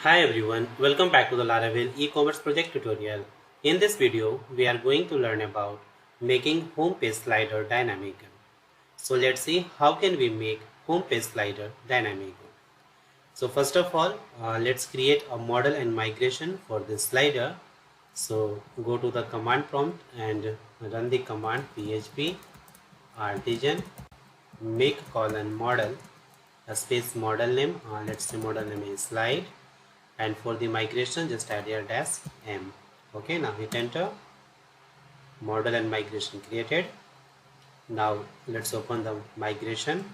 Hi everyone, welcome back to the Laravel e-commerce project tutorial. In this video, we are going to learn about making homepage slider dynamic. So let's see how can we make homepage slider dynamic. So first of all, let's create a model and migration for this slider. So go to the command prompt and run the command php artisan make colon model a space model name. Let's say model name is slide, and for the migration just add here dash m. Okay, now hit enter. Model and migration created. Now let's open the migration.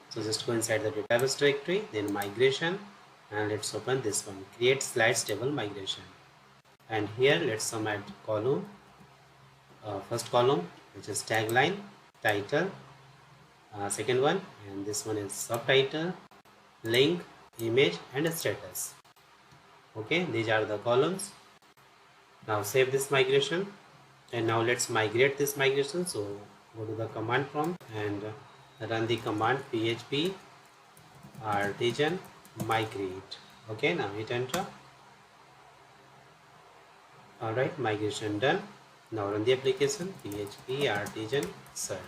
So just go inside the database directory, then migration, and let's open this one, create slides table migration. And here let's some add column, first column which is tagline, title, second one, and this one is subtitle, link, image, and status. Okay, these are the columns. Now save this migration, and now let's migrate this migration. So go to the command prompt and run the command php artisan migrate. Okay, now hit enter. All right, migration done. Now run the application php artisan serve.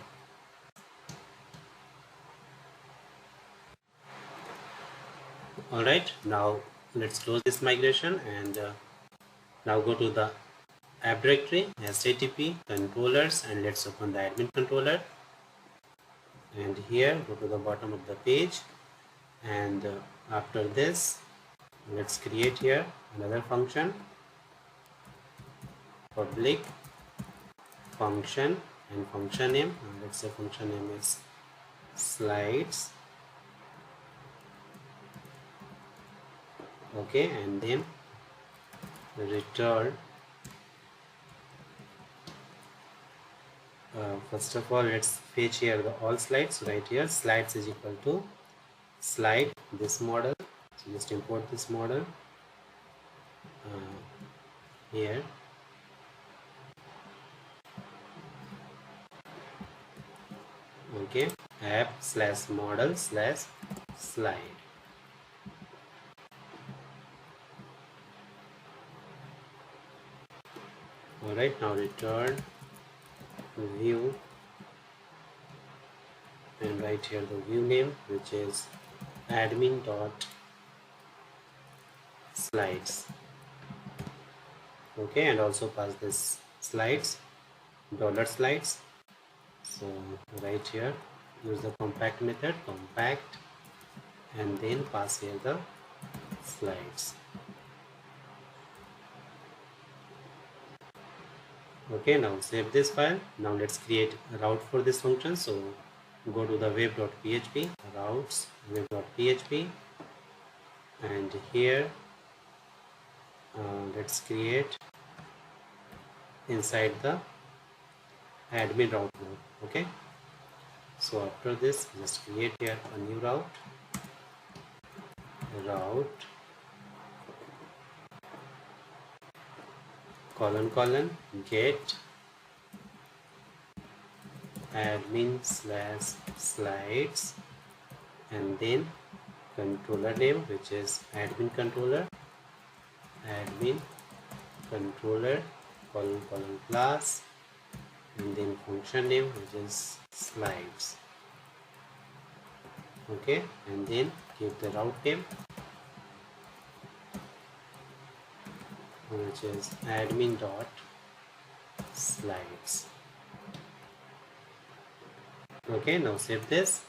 All right, now let's close this migration and now go to the app directory, http controllers, and let's open the admin controller. And here go to the bottom of the page, and after this let's create here another function, public function, and function name, let's say function name is slides. Okay, and then return first of all let's fetch here the all slides. Right here slides is equal to slide this model, so just import this model here. Okay, app slash model slash slide. All right, now return view, and write here the view name which is admin dot slides. Okay, and also pass this slides dollar slides. So right here use the compact method, compact, and then pass here the slides. Okay, now save this file. Now let's create a route for this function. So go to the web.php, routes, web.php, and here let's create inside the admin route node. Okay, so after this just create here a new route colon get admin slash slides, and then controller name which is admin controller colon class, and then function name which is slides. Okay, and then give the route name which is admin dot slides. Okay, now save this.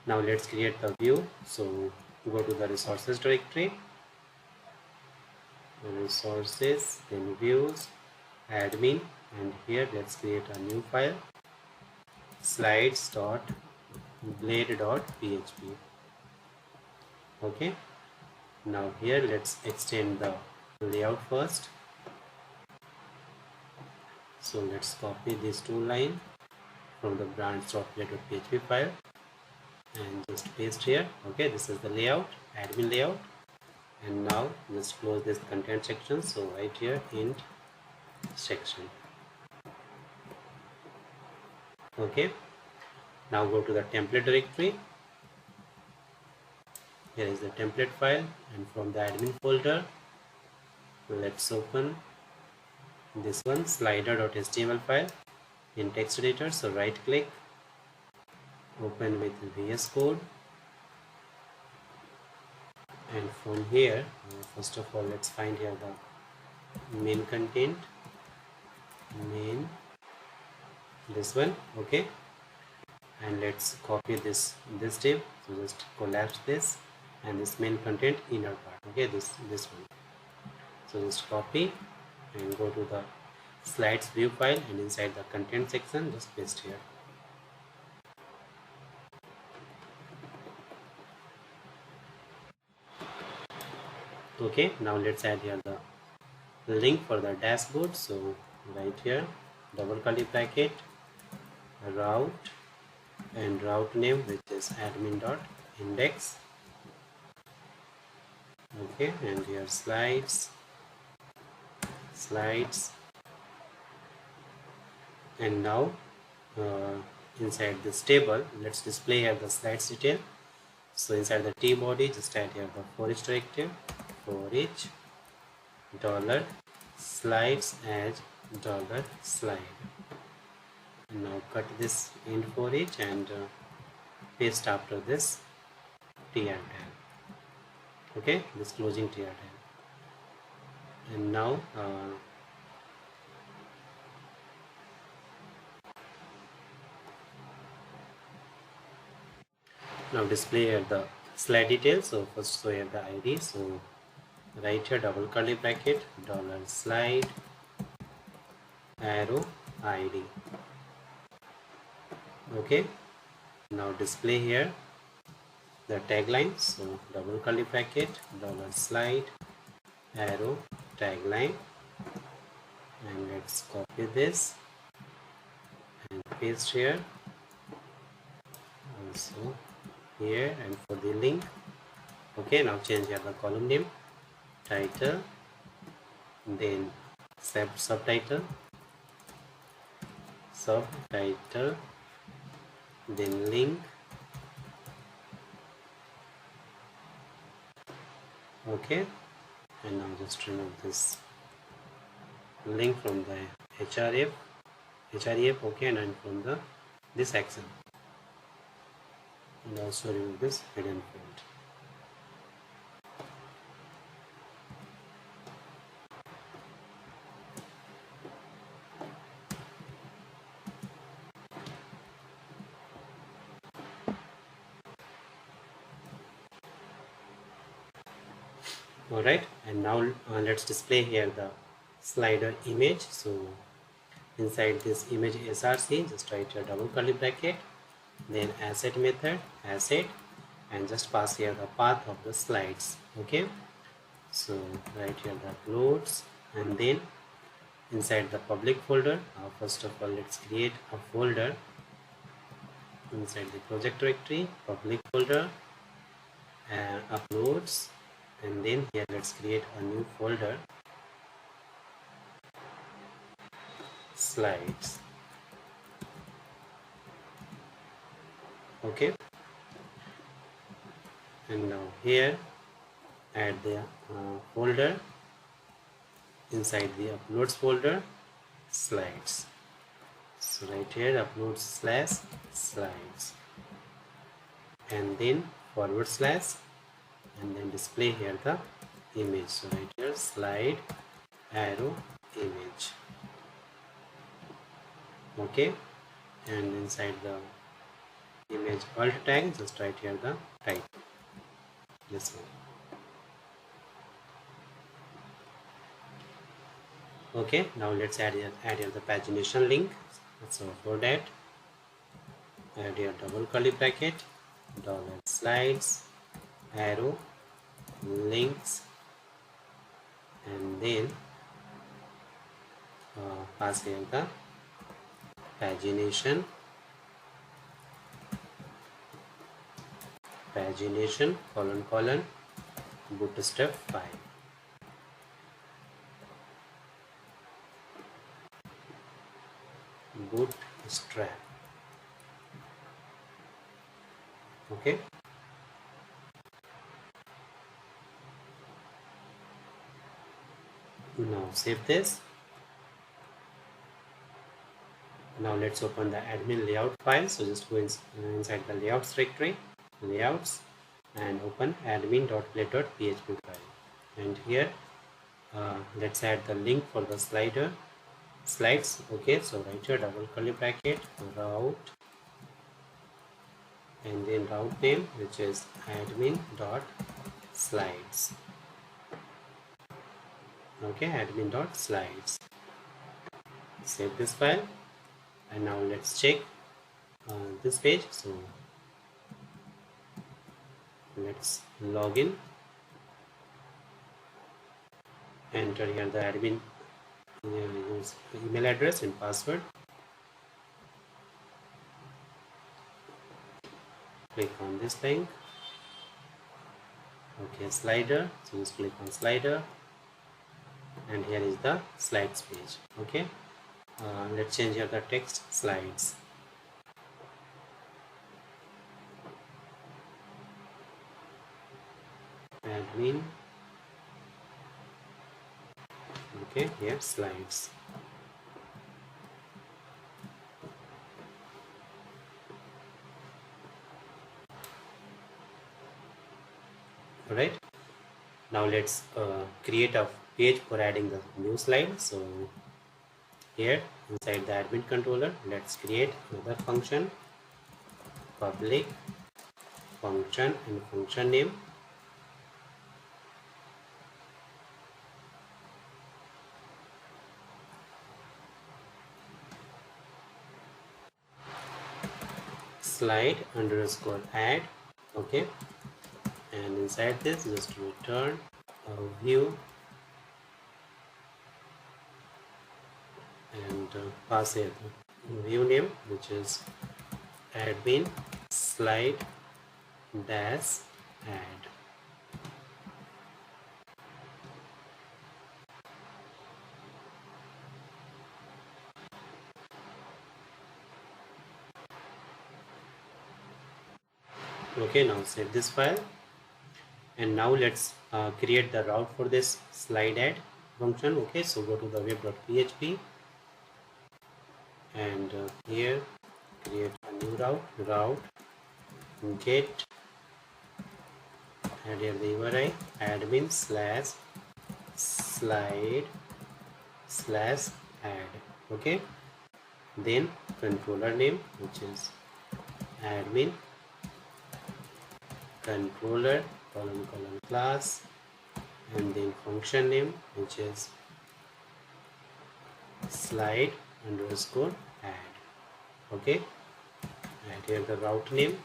Now let's create the view. So go to the resources directory, resources, then views, admin, and here let's create a new file, slides.blade.php. Okay, now here let's extend the layout first. So let's copy these two lines from the branch.blade.php file and just paste here. Okay, this is the layout, admin layout. And now just close this content section. So right here in section. Okay, now go to the template directory Here is the template file, and from the admin folder, let's open this one, slider.html file in text editor. So right click, open with VS Code, and from here, first of all, let's find here the main content, main, this one, okay, and let's copy this div. So just collapse this, and this main content inner part, okay, this one. So just copy and go to the slides view file, and inside the content section just paste here. Okay, now let's add here the link for the dashboard. So right here, double curly bracket, route, and route name, which is admin.index. Okay, and here slides, and now inside this table, let's display here the slides detail. So inside the T body, just add here the for each directive, for each dollar slides as dollar slide. And now cut this end for each and paste after this TR tag. Okay, this closing TR tag. And now display here the slide details. So first show here the ID. So right here, double curly bracket, dollar slide, arrow ID. Okay, now display here the tagline. So double curly bracket, dollar slide, arrow tagline, and let's copy this and paste here, also here, and for the link. Okay, now change here the column name, title, then subtitle, then link. Okay, and now just remove this link from the href, okay, and then from the this section, and also remove this hidden field. Alright, and now let's display here the slider image. So inside this image src, just write your double curly bracket, then asset method, asset, and just pass here the path of the slides. Okay, so write here the uploads, and then inside the public folder, first of all, let's create a folder inside the project directory, public folder, uploads, and then here let's create a new folder, slides. Okay, and now here add the folder inside the uploads folder, slides. So right here, uploads slash slides, and then forward slash, and then display here the image. So right here, slide, arrow, image. Okay, and inside the image alt tag, just write here the type, this one. Okay, now let's add here the pagination link. So for that, add here double curly bracket, dollar slides, arrow, links, and then pass here the pagination, colon bootstrap 5. Bootstrap. Okay, Now save this. Now let's open the admin layout file. So just go inside the layouts directory, layouts, and open admin.play.php file. And here let's add the link for the slides. Okay, so right here double curly bracket route, and then route name, which is admin.slides. Okay, admin.slides. Save this file, and now let's check this page. So let's log in, enter here the admin use email address and password. Click on this link. Okay, slider. So just click on slider, and here is the slides page. Okay, let's change here the text slides. Admin. Okay, here slides. Alright, now let's create a page for adding the new slide. So here inside the admin controller, let's create another function, public function, and function name. Slide underscore add. Okay, and inside this just return a view and pass it view name, which is admin slide dash add. Okay, now save this file, and now let's create the route for this slide add function. Okay, so go to the web.php, and here create a new route get, add here the URI admin slash slide slash add. Okay, then controller name, which is admin controller colon class, and then function name, which is slide underscore add. Okay, and here the route name,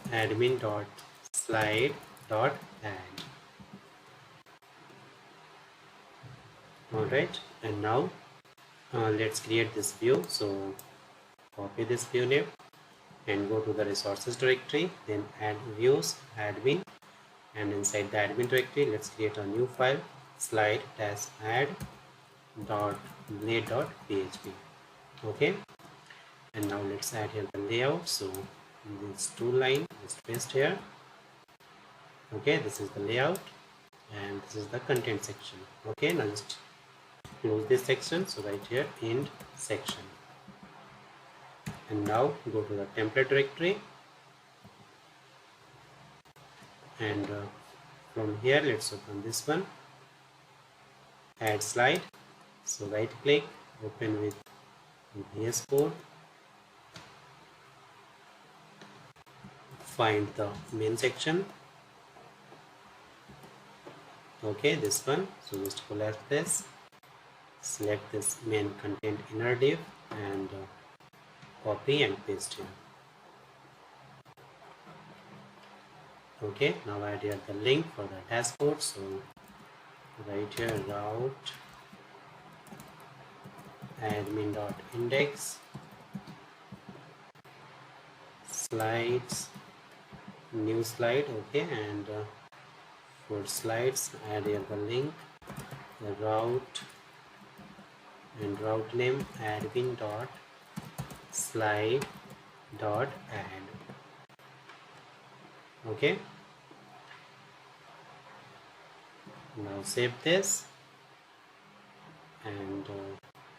admin dot slide dot add. Alright, and now let's create this view. So copy this view name and go to the resources directory, then add views admin, and inside the admin directory let's create a new file, slide dash add dot blade dot php. Okay, and now let's add here the layout. So this two line is paste here. Okay, this is the layout, and this is the content section. Okay, now just close this section. So right here end section, and now go to the template directory, and from here let's open this one, add slide. So right click, open with VS Code, find the main section. Okay, this one. So just collapse this, select this main content inner div, and copy and paste here. Okay, now add here the link for the dashboard. So right here route admin.index slides new slide. Okay, and for slides add here the link, the route, and route name admin dot slide dot add. Okay, Now save this, and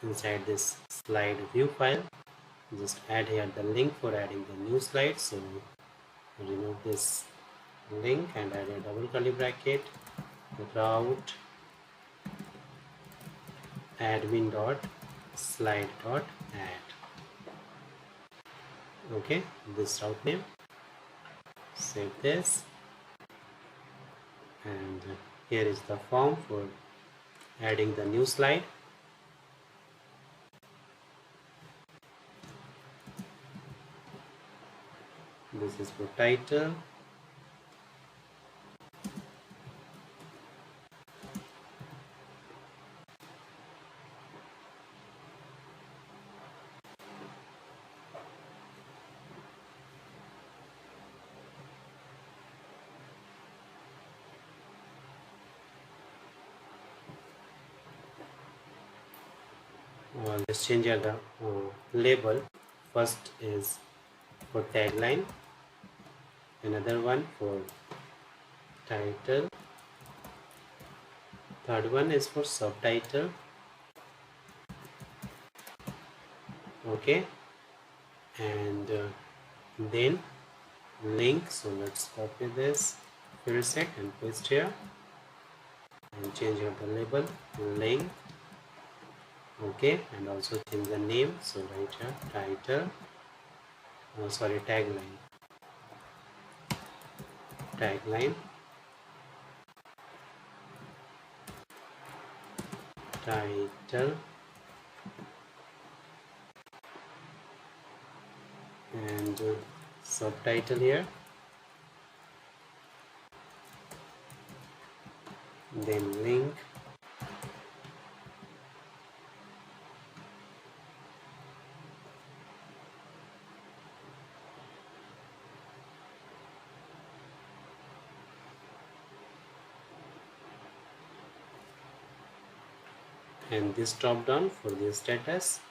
inside this slide view file, just add here the link for adding the new slide. So remove this link and add a double curly bracket, route admin dot slide dot add. Okay, this route name. Save this, and here is the form for adding the new slide. This is for title. Let's change the label. First is for tagline, another one for title, third one is for subtitle. Okay, and then link. So let's copy this field set and paste here and change here the label link. Okay, and also change the name. So right here title, sorry, tagline, title, and subtitle here, then link, and this drop down for the status,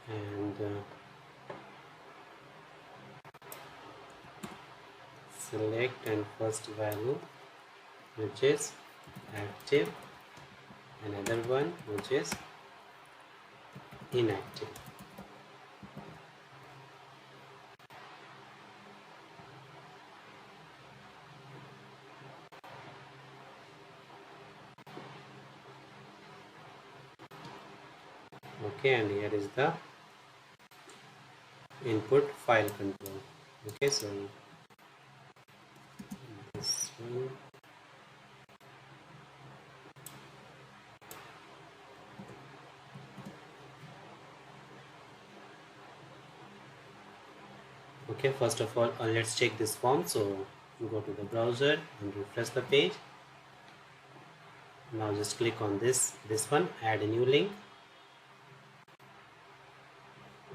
and select and first value which is active, another one which is inactive. Okay, and here is the input file control. Okay, so this one, okay, first of all let's check this form. So go to the browser and refresh the page. Now just click on this one, add a new link,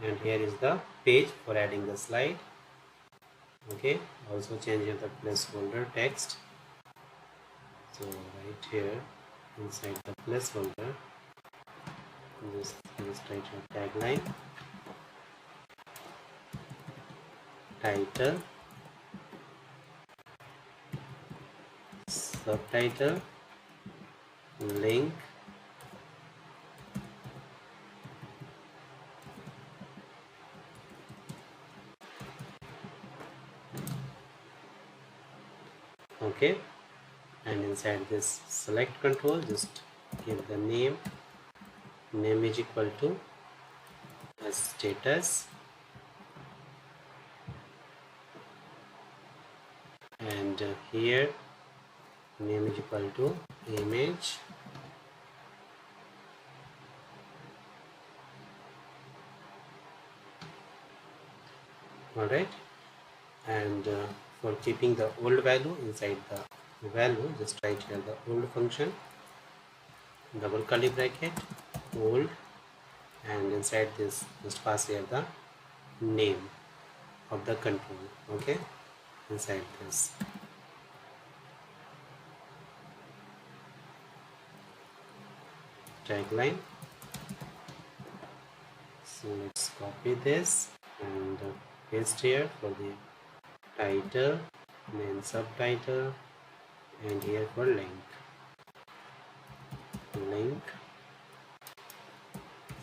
and here is the page for adding the slide. Okay, also change the placeholder text. So right here inside the placeholder, just write your tagline, title, subtitle, link, okay, and inside this select control just give the name is equal to status, and here name is equal to image, alright, and for keeping the old value inside the value, just write here the old function, double curly bracket, old, and inside this just pass here the name of the control. Okay, inside this tagline. So let's copy this and paste here for the title, then subtitle, and here for link,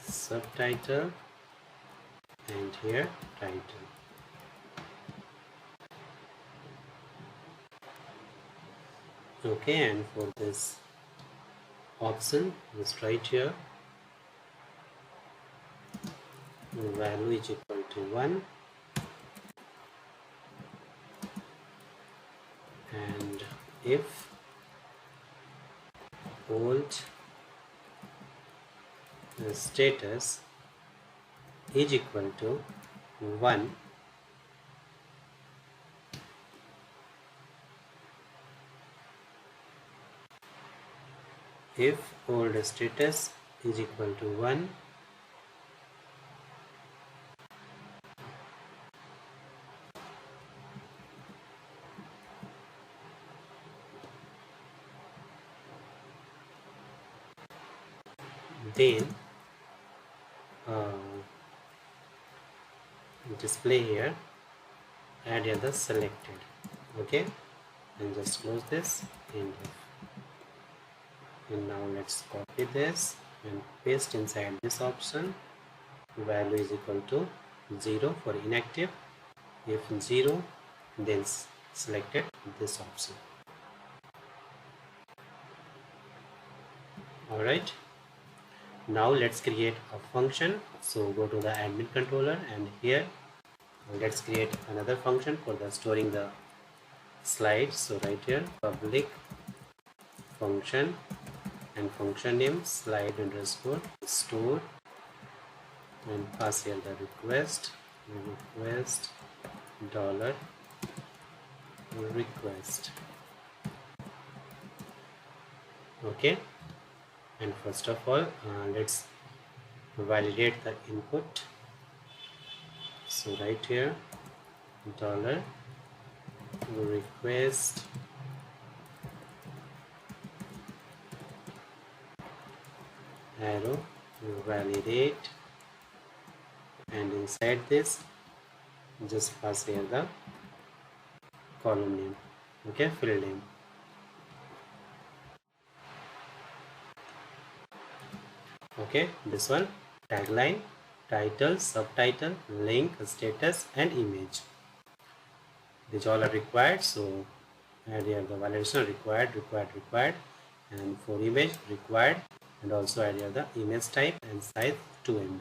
subtitle, and here title. Okay, and for this option, just write here value is equal to 1, and if old status is equal to 1, if old status is equal to 1, then display here add here the selected. Okay, and just close this and now let's copy this and paste inside this option. Value is equal to 0 for inactive. If 0, then selected this option. Alright, now let's create a function. So go to the admin controller, and here let's create another function for the storing the slides. So right here public function and function name slide underscore store, and pass here the request dollar request. Okay, and first of all let's validate the input. So right here dollar request arrow validate, and inside this just pass here the column name, okay, field name. Okay, this one tagline, title, subtitle, link, status, and image. These all are required, so add here the validation required, and for image required, and also add here the image type and size 2 MB.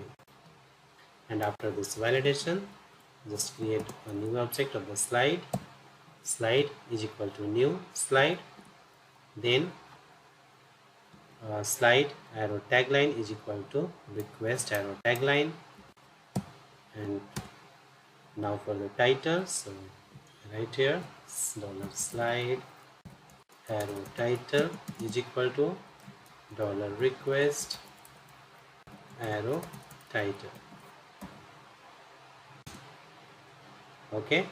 And after this validation, just create a new object of the slide is equal to new slide, then slide arrow tagline is equal to request arrow tagline, and now for the title, so right here dollar slide arrow title is equal to dollar request arrow title. Okay,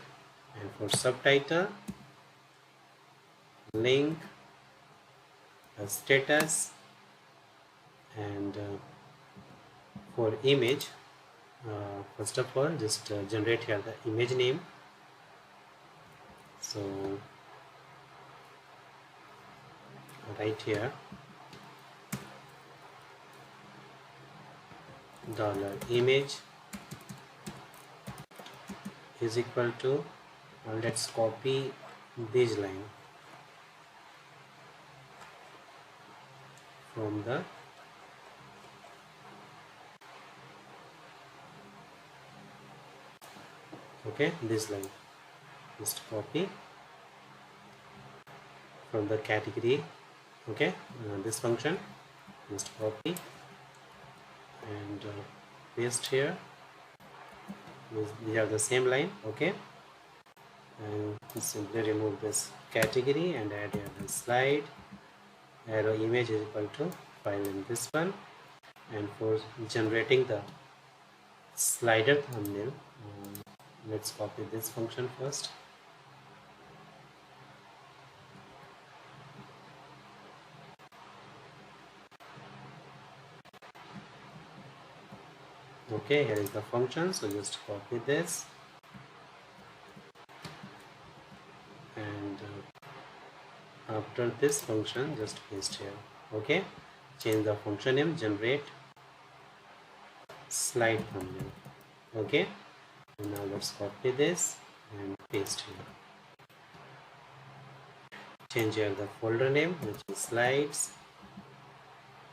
and for subtitle link status, and for image first of all just generate here the image name. So right here dollar image is equal to let's copy this line from the okay, this line just copy from the category. Okay, this function just copy and paste here. We have the same line. Okay, and simply remove this category and add here the slide arrow image is equal to 5 in this one. And for generating the slider thumbnail, let's copy this function first. Okay, here is the function, so just copy this after this function just paste here. Okay, change the function name, generate slide thumbnail. Okay, and now let's copy this and paste here. Change here the folder name, which is slides,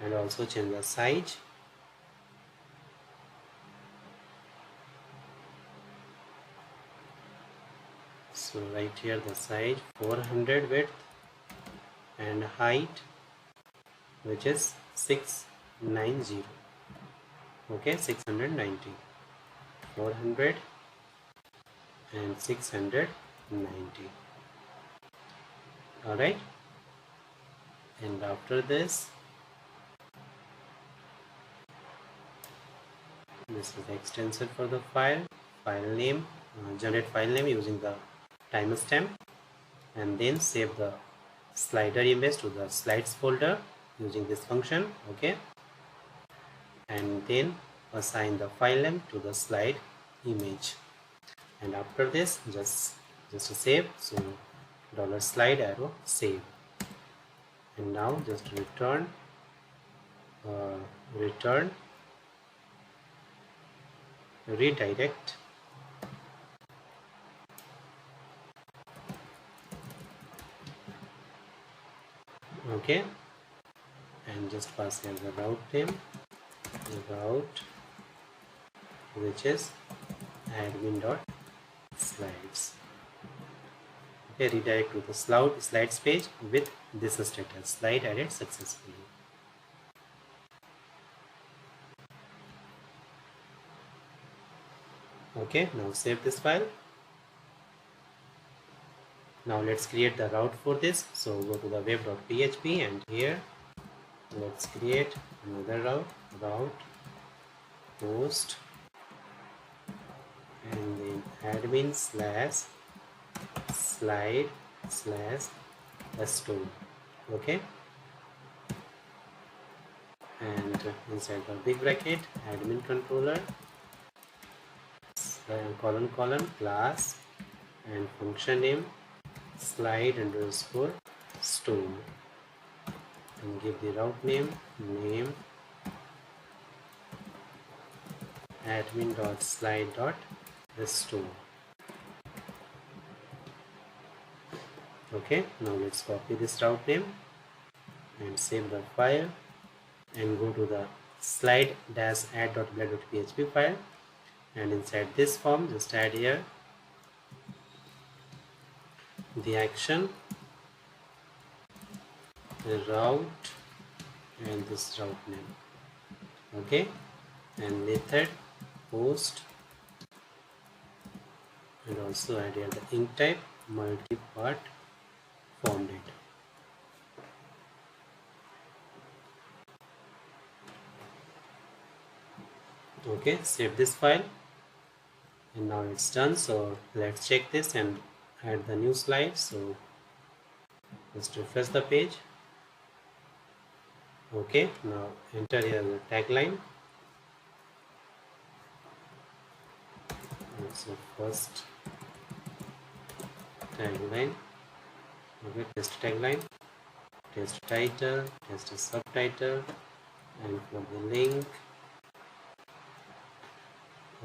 and also change the size. So right here the size 400 width and height, which is 690. Okay, 690, 400 and 690. All right, and after this is the extension for the file name, generate file name using the timestamp, and then save the slider image to the slides folder using this function. Okay, and then assign the file name to the slide image, and after this just save. So $slide arrow save, and now just return redirect. Okay, and just pass here the route name, which is admin.slides. Okay, redirect to the slides page with this status: slide added successfully. Okay, now save this file. Now let's create the route for this. So go to the web.php, and here let's create another route post, and then admin /slide/store. Okay, and inside the big bracket admin controller colon class and function name slide_store, and give the route name admin.slide.store. Okay, now let's copy this route name and save the file, and go to the slide-add.blade.php file, and inside this form just add here the action, the route, and this route name. Okay, and method post, and also add here the ink type multi-part formatted. Okay, save this file, and now it's done. So let's check this and add the new slide. So just refresh the page. Okay, now enter here the tagline. So first tagline. Okay, test tagline, test title, test subtitle, and for the link,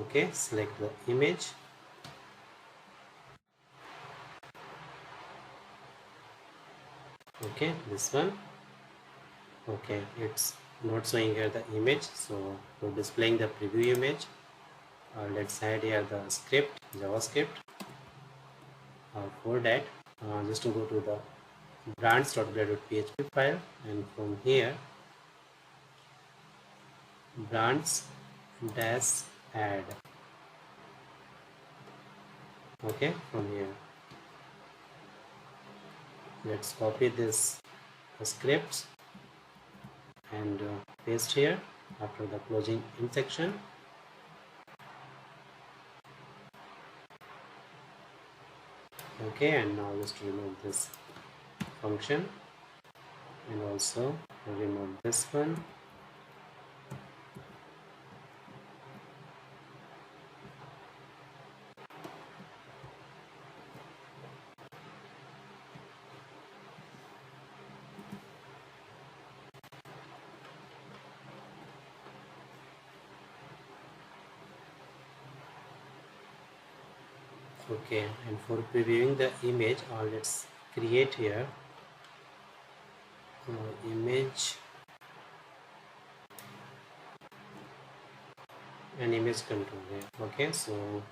okay, select the image. Okay, this one. Okay, it's not showing here the image, so for displaying the preview image, let's add here the script, JavaScript. For that, just to go to the brands.blade.php file, and from here brands-add. Okay, from here let's copy this scripts and paste here after the closing in section. Okay, and now just remove this function, and also remove this one. Okay, and for previewing the image, let's create here image and image controller. Okay, so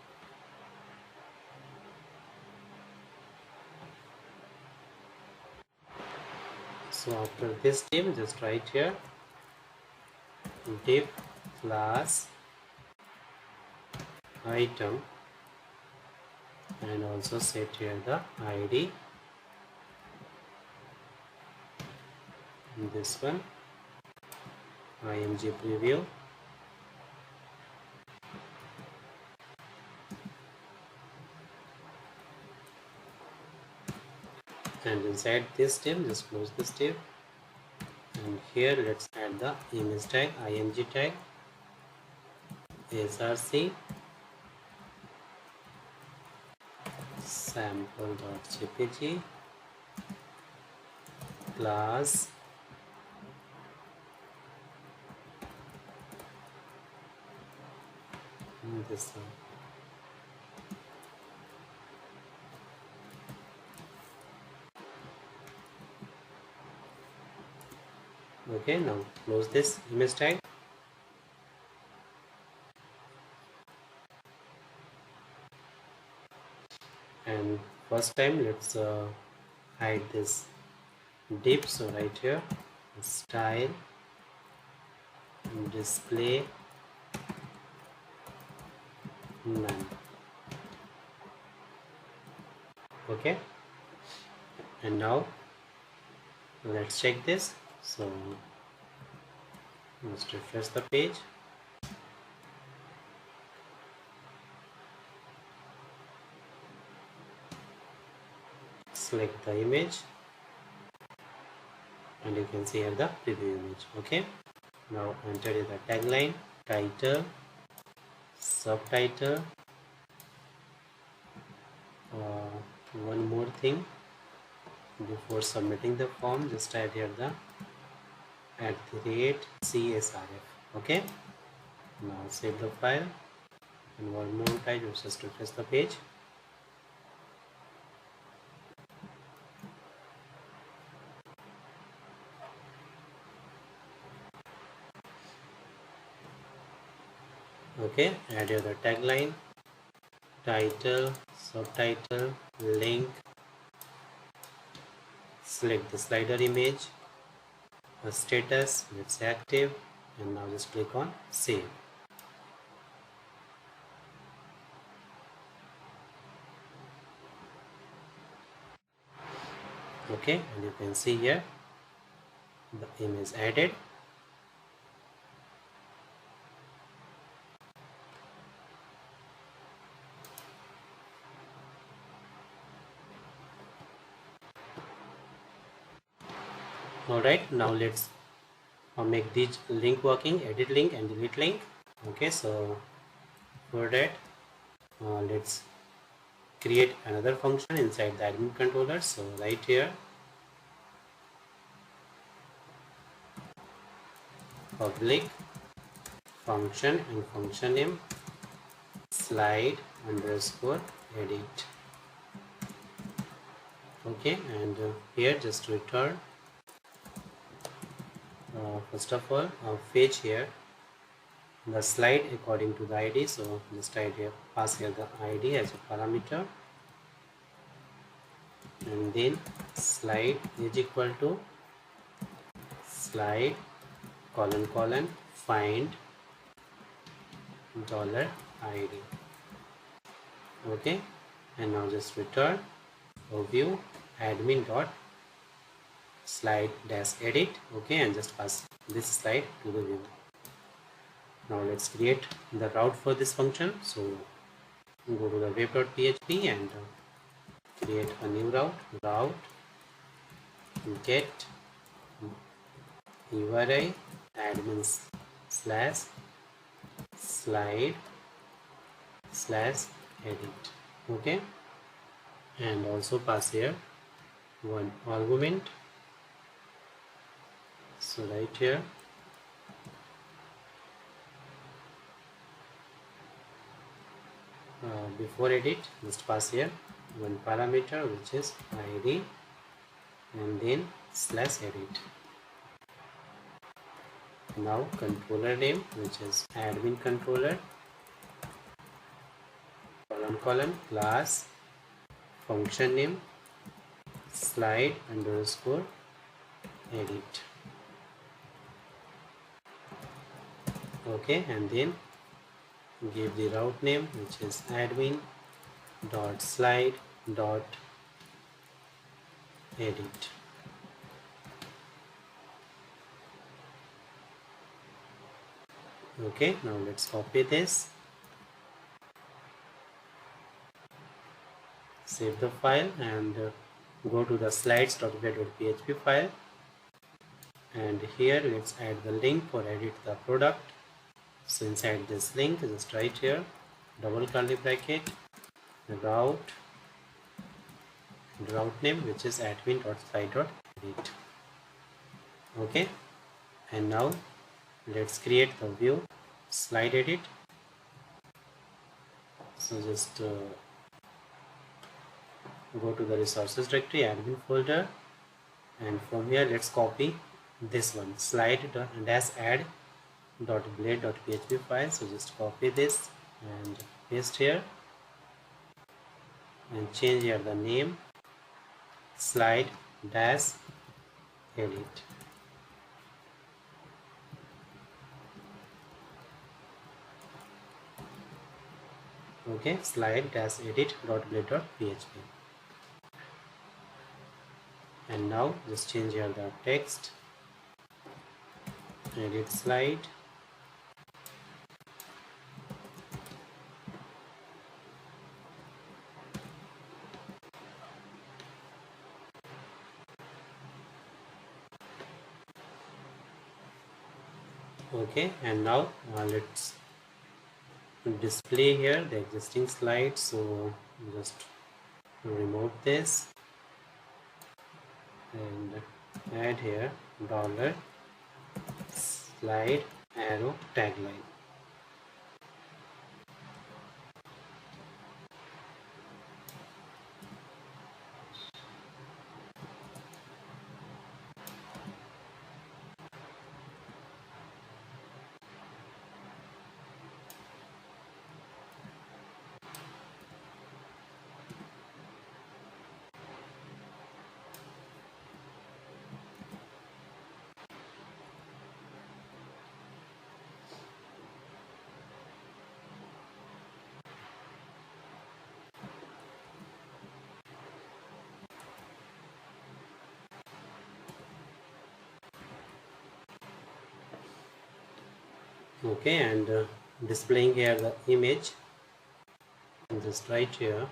after this div, just write here div class item, and also set here the id, this one img preview, and inside this div just close this div, and here let's add the image tag, img tag, src sample.jpg class this one. Okay, now close this image tag, and first time let's hide this div. So right here style display none. Okay, and now let's check this. So let's refresh the page, select the image, and you can see here the preview image. Okay, now enter the tagline, title, subtitle. One more thing, before submitting the form, just add here the @CSRF. Okay, now save the file, and one more time just refresh the page. Okay, add here the tagline, title, subtitle, link, select the slider image, the status, let's say active, and now just click on save. Okay, and you can see here the image added. Alright, now let's make this link working, edit link and delete link. Okay, so for that let's create another function inside the admin controller. So right here public function and function name slide underscore edit. Okay, and here just return first of all fetch here the slide according to the id. So just type here, pass here the id as a parameter, and then slide is equal to slide colon find $id. Okay, and now just return or view admin dot slide dash edit. Okay, and just pass this slide to the view. Now let's create the route for this function. So go to the web.php and create a new route get URI admins slash slide slash edit. Okay, and also pass here one argument. So right here Before edit, just pass here one parameter which is id and then slash edit. Now controller name which is admin controller, colon class, function name slide underscore edit. Okay, and then give the route name which is admin dot slide dot edit. Okay, now let's copy this, save the file and go to the slides.get.php file, and here let's add the link for edit the product. So inside this link, just write here double curly bracket route name which is admin.slide.edit. Okay, and now let's create the view slide edit. So just go to the resources directory, admin folder, and from here let's copy this one slide-add.blade.php file. So just copy this and paste here and change here the name slide dash edit. Okay, slide dash edit.blade.php. And now just change here the text, edit slide, okay, and now let's display here the existing slide. So just remove this and add here dollar slide arrow tagline. Okay, and displaying here the image, just right here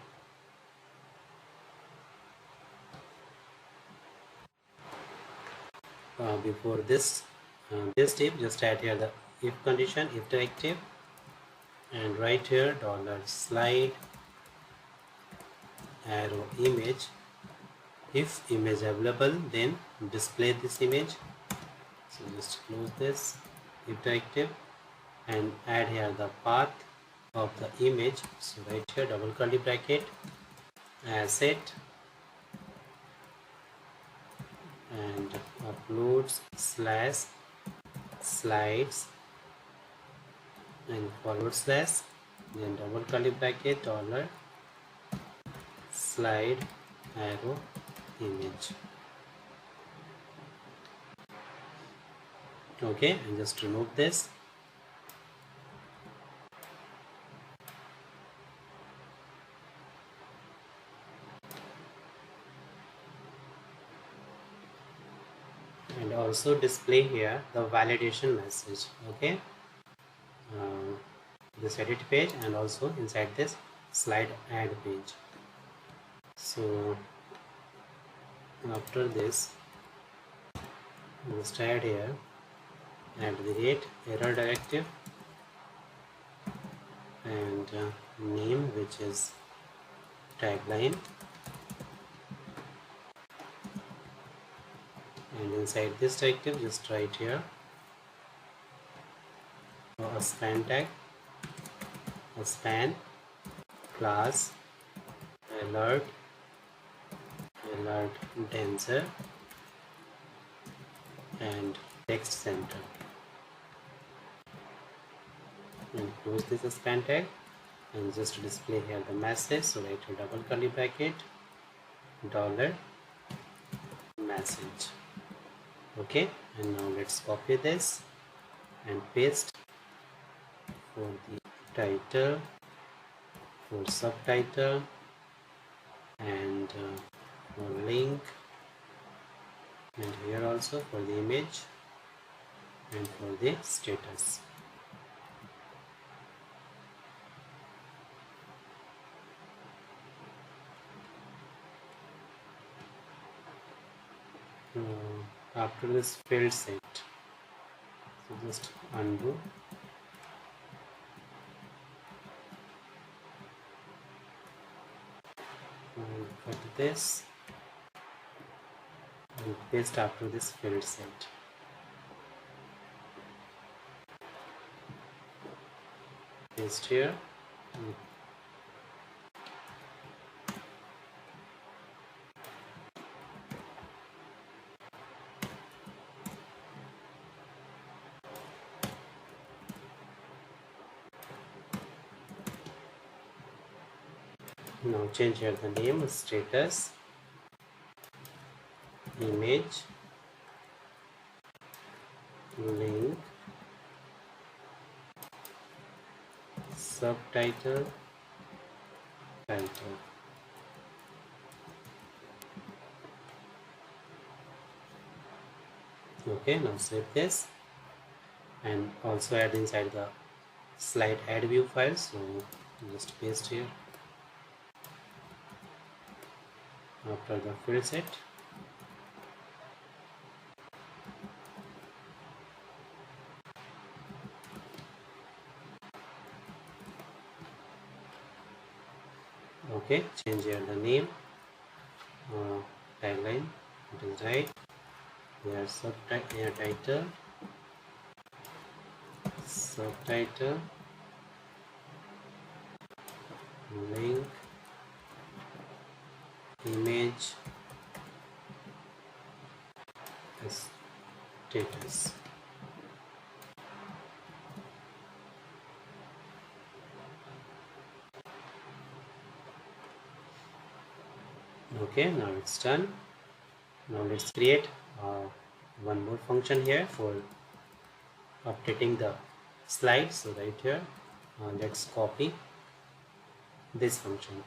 before this step, just add here the if condition, if directive, and right here dollar slide arrow image. If image available, then display this image. So just close this if directive and add here the path of the image. So right here double curly bracket asset and uploads slash slides and forward slash, then double curly bracket dollar slide arrow image. Okay, and just remove this. And also display here the validation message. Okay, this edit page and also inside this slide add page. So after this, just add here at the rate error directive and name which is tagline, and inside this directive just write here a span tag, a span class alert dancer and text center, and close this span tag and just display here the message. So write a double curly bracket dollar message. Okay, and now let's copy this and paste for the title, for subtitle, and for link, and here also for the image and for the status. After this field set, so just undo and cut this and paste after this field set. Paste here. Now change here the name, status, image, link, subtitle, title. Okay, now save this and also add inside the slide add view file. So just paste here after the field set. Okay, change here the name, tagline, it is right. Here title, subtitle, link, image, status. Okay, now it's done. Now let's create one more function here for updating the slides. So right here, let's copy this function.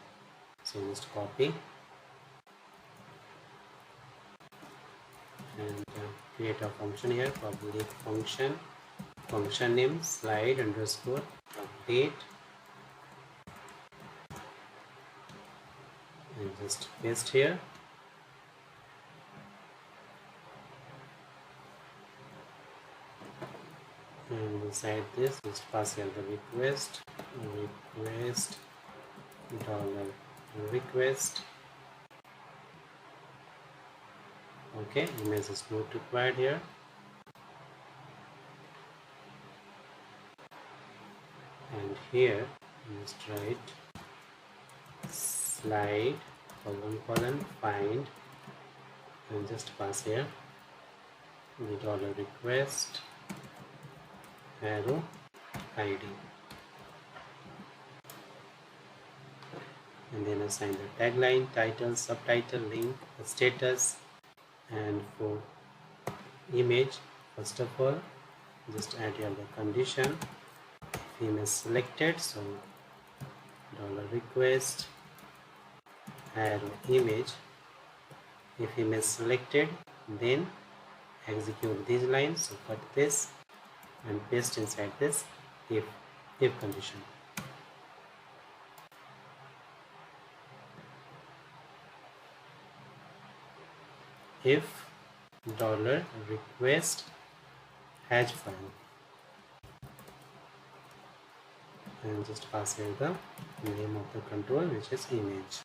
So just copy and create a function here, public function name slide underscore update, and just paste here. And inside this, just pass here the request dollar request. Okay, image is not required here. And here just write slide colon find, and just pass here the dollar request arrow id, and then assign the tagline, title, subtitle, link, status, and for image, first of all just add here the condition, theme is selected, so dollar request arrow image. If image selected, then execute these lines. So cut this and paste inside this if condition. If dollar request hash file, and just pass here the name of the control, which is image.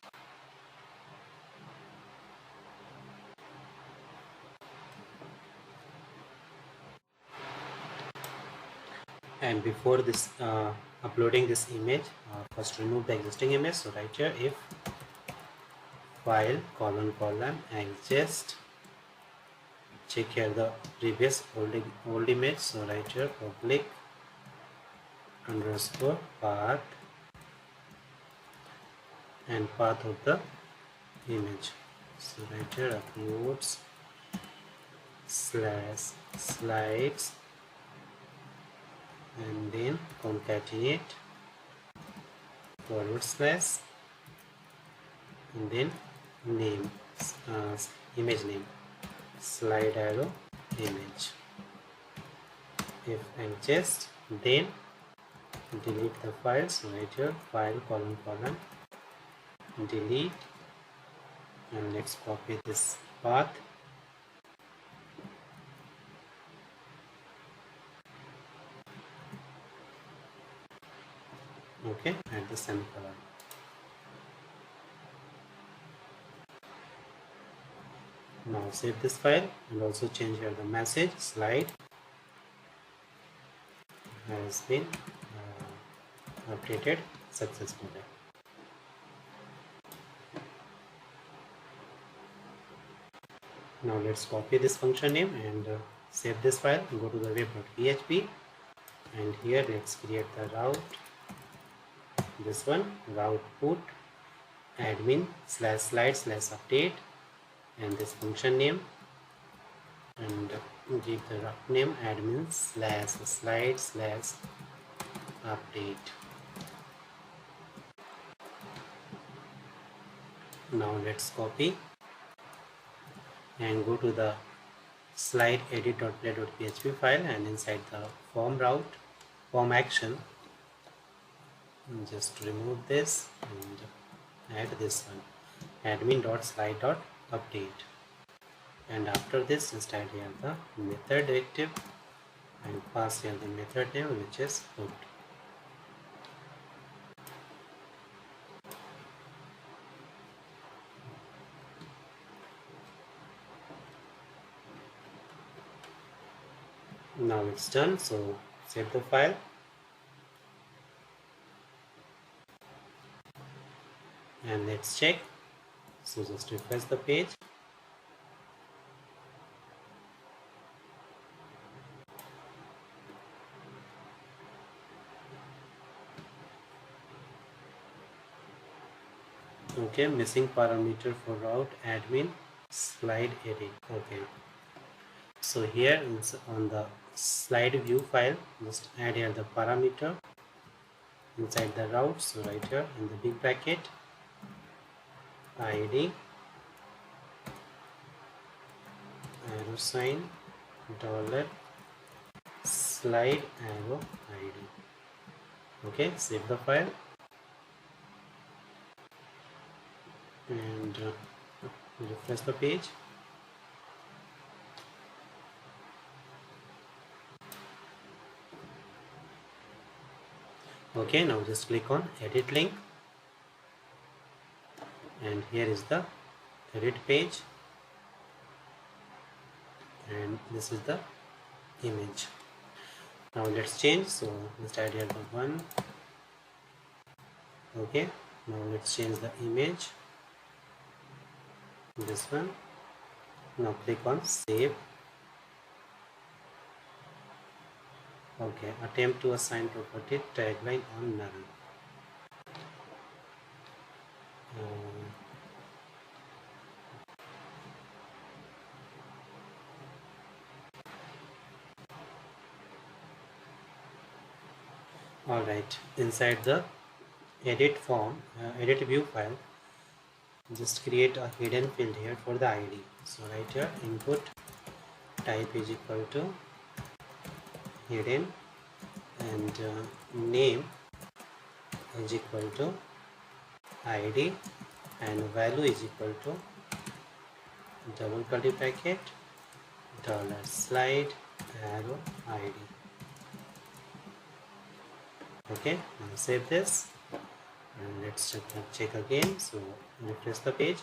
And before this uploading this image. First remove the existing image, so right here if file colon adjust, check here the previous old image, so right here public underscore path and path of the image, so right here uploads slash slides and then concatenate forward slash and then name, image name, slide arrow image. If adjust, then delete the file, so right here file colon delete, and let's copy this path. Okay, add the semicolon. Now save this file and also change here the message slide has been updated successfully. Now let's copy this function name and save this file. Go to the web.php and here let's create the route. This one route put admin slash slide slash update and this function name, and give the route name admin slash slide slash update. Now let's copy and go to the slide edit.play.php file, and inside the form action, just remove this and add this one admin.slide.update, and after this just add here the method directive and pass here the method name which is put. Now it's done, so save the file and let's check. So just refresh the page. Okay, missing parameter for route admin slide edit. Okay, so here is on the slide view file, just add here the parameter inside the route, so right here in the big bracket id arrow sign dollar slide arrow id. Okay, save the file and refresh the page. Okay, now just click on edit link and here is the edit page and this is the image. Now let's change, so let's add here the one. Okay, now let's change the image, this one. Now click on save. Okay, attempt to assign property tagline on null. Alright, inside the edit view file, just create a hidden field here for the id. So right here input type is equal to hidden and name is equal to id and value is equal to double curly bracket dollar slide arrow id. Okay, now save this and let's check again. So refresh the page,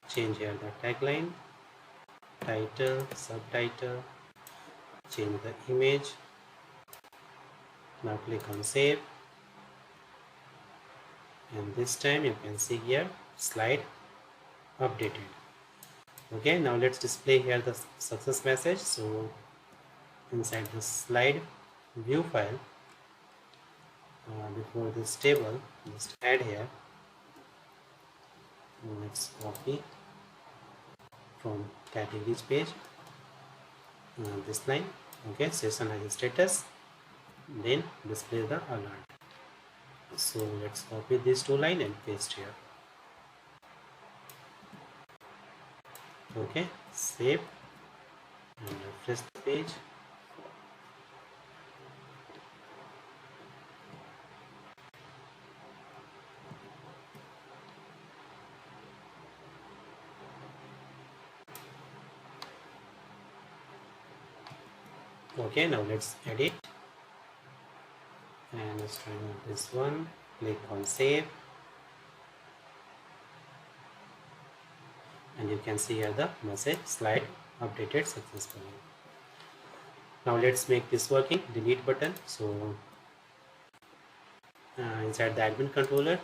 change here the tagline, title, subtitle, change the image Now click on save, and this time you can see here slide updated. Okay, now let's display here the success message. So inside the slide view file, before this table, just add here, let's copy from categories page this line. Okay, session has status, then display the alert. So let's copy these two lines and paste here. Okay, save and refresh the page. Okay, now let's edit, and let's try this one. Click on save, and you can see here the message slide updated successfully. Now let's make this working. Delete button. So inside the admin controller,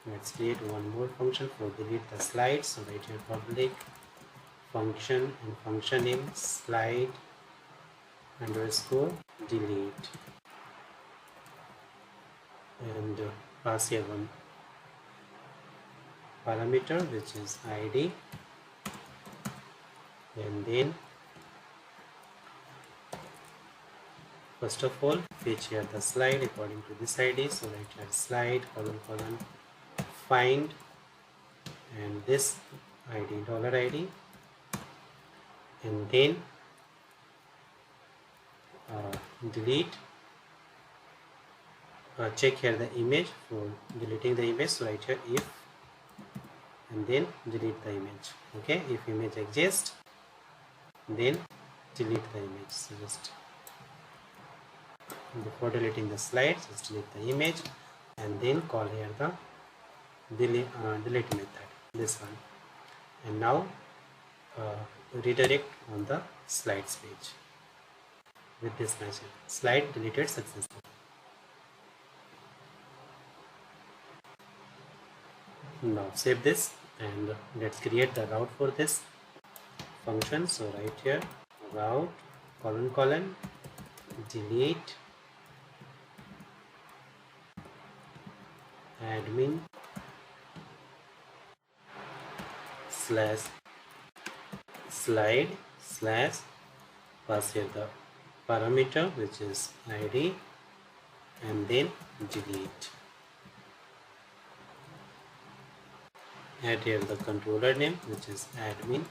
let's create one more function for delete the slides. So write here public function and function name slide underscore delete, and pass here one parameter which is id, and then first of all fetch here the slide according to this id. So write here slide colon find, and this id $id, and then delete, check here the image for deleting the image. So write here if, and then delete the image. Okay, if image exists, then delete the image. So just before deleting the slides, just delete the image, and then call here the delete method, this one, and now redirect on the slides page with this message slide deleted successfully. Now save this, and let's create the route for this function. So write here route colon delete admin slash slide slash, pass here the parameter which is id, and then delete. Add here the controller name which is admin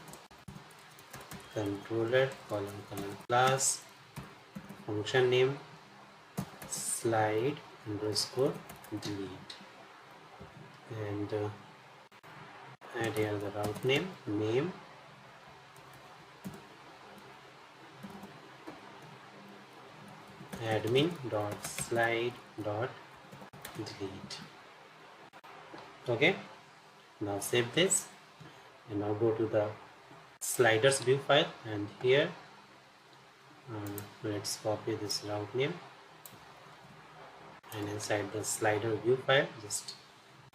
controller colon class function name slide underscore delete, and add here the route name admin dot slide dot delete. Okay, now save this, and now go to the sliders view file, and here let's copy this route name, and inside the slider view file just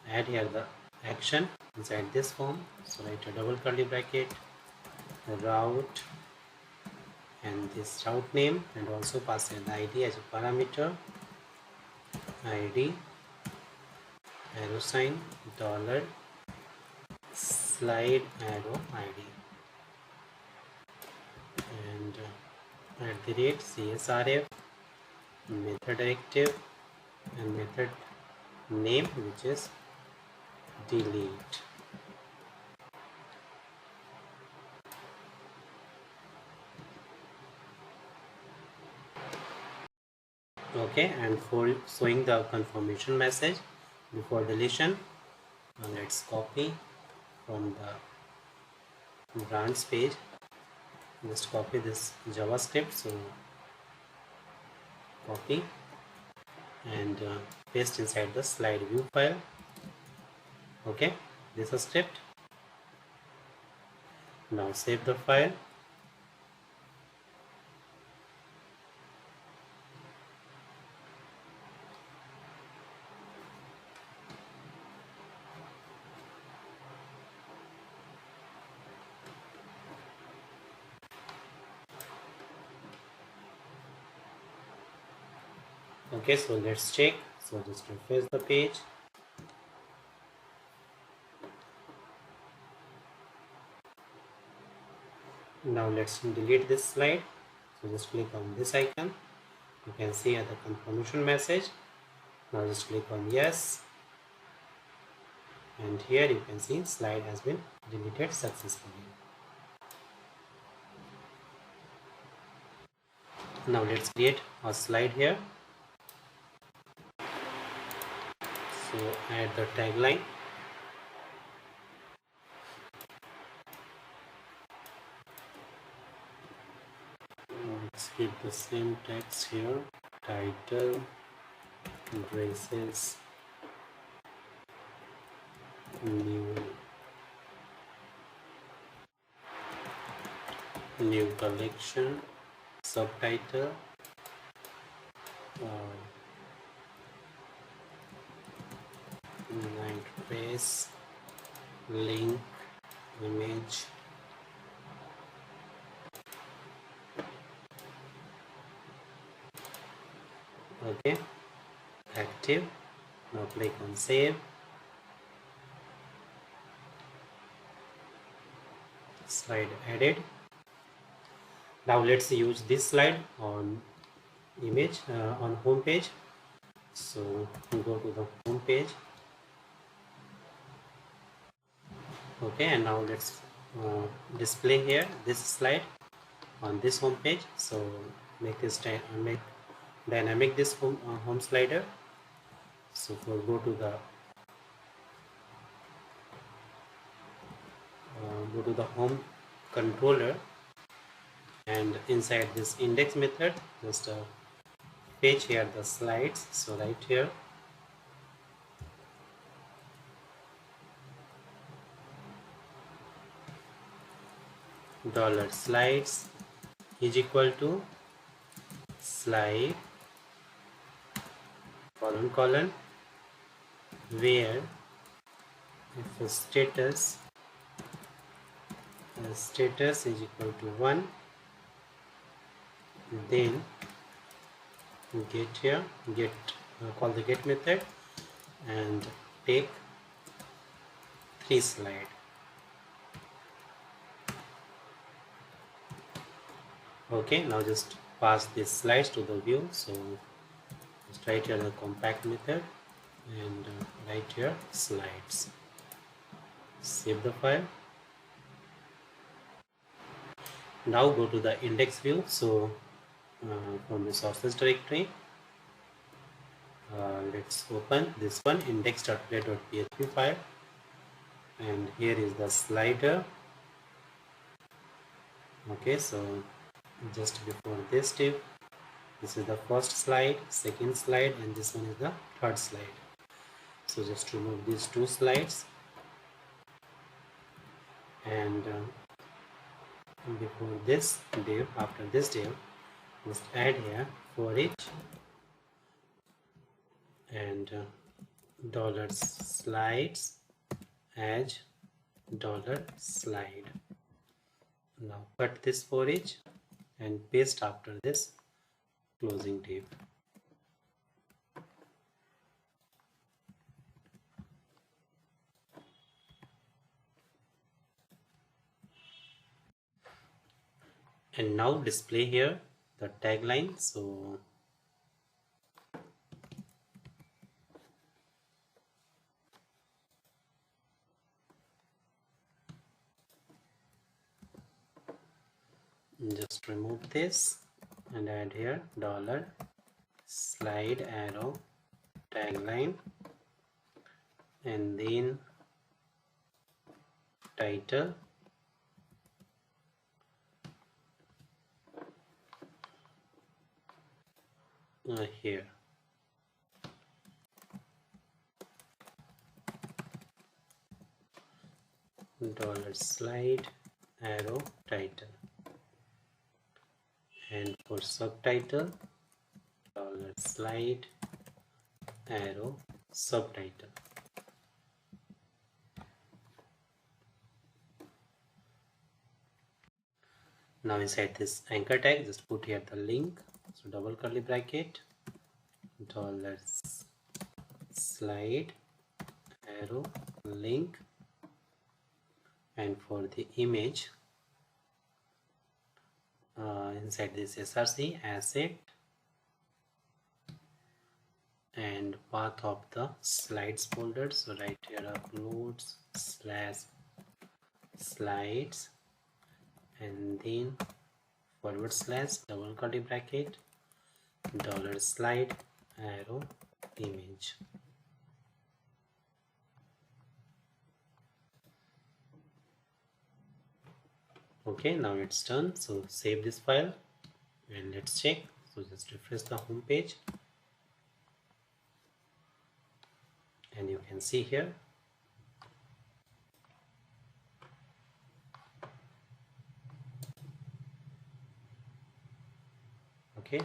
add here the action inside this form. So write a double curly bracket route and this route name, and also pass in the id as a parameter, id arrow sign dollar slide arrow id, and at the rate csrf method directive and method name which is delete. Okay, and for showing the confirmation message before deletion, let's copy from the branch page, just copy this javascript. So copy and paste inside the slide view file. Okay, this is script. Now save the file, Okay, so let's check. So just refresh the page. Now let's delete this slide. So just click on this icon. You can see the confirmation message. Now just click on yes, and here you can see slide has been deleted successfully. Now let's create a slide here. So add the tagline. Let's keep the same text here. Title, dresses, new collection, subtitle, night face, link, image. Okay, active. Now click on save. Slide added. Now let's use this slide on image on home page. So go to the home page. Okay, and now let's display here this slide on this home page. So make dynamic this home slider. So go to the home controller, and inside this index method just page here the slides. So right here dollar slides is equal to slide colon where if status is equal to 1, then call the get method and take 3 slide. Okay, now just pass these slides to the view. So just write here the compact method and write here slides. Save the file. Now go to the index view. So from the sources directory, let's open this one, index.play.php file, and here is the slider. Okay, so just before this div, this is the first slide, second slide, and this one is the third slide. So just remove these 2 slides, and before this div, after this div, just add here for each and dollar slides as dollar slide. Now cut this for each and paste after this closing div. And now display here the tagline. So just remove this and add here dollar slide arrow tagline, and then title, here dollar slide arrow title, and for subtitle dollar slide arrow subtitle. Now inside this anchor tag, just put here the link. So double curly bracket, dollar slide arrow link, and for the image inside this src asset and path of the slides folder. So right here uploads slash slides and then forward slash double curly bracket dollar slide arrow image. Okay, now it's done. So save this file and let's check. So just refresh the home page and you can see here okay,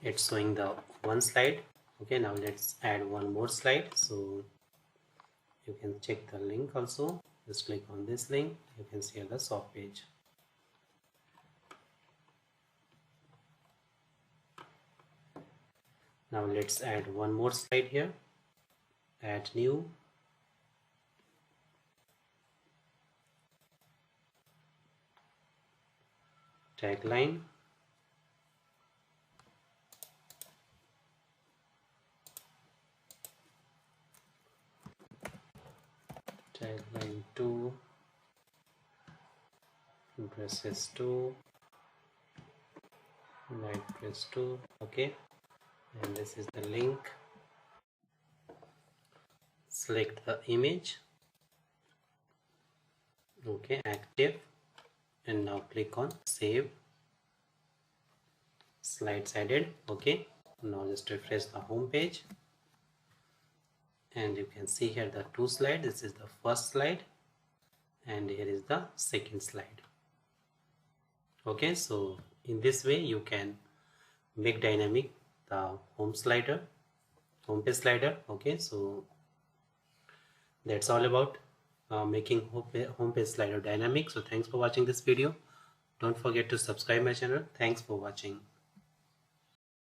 it's showing the one slide. Okay, now let's add one more slide. So you can check the link also. Just click on this link, you can see the shop page. Now let's add one more slide here. Add new, tagline, tagline 2, dresses 2, night dress 2. Okay, and this is the link. Select the image. Okay, active, and now click on save. Slides added. Okay, now just refresh the home page and you can see here the two slides. This is the first slide and here is the second slide. Okay, so in this way you can make dynamic the home page slider. Okay, so that's all about making home page slider dynamic. So thanks for watching this video. Don't forget to subscribe my channel. Thanks for watching.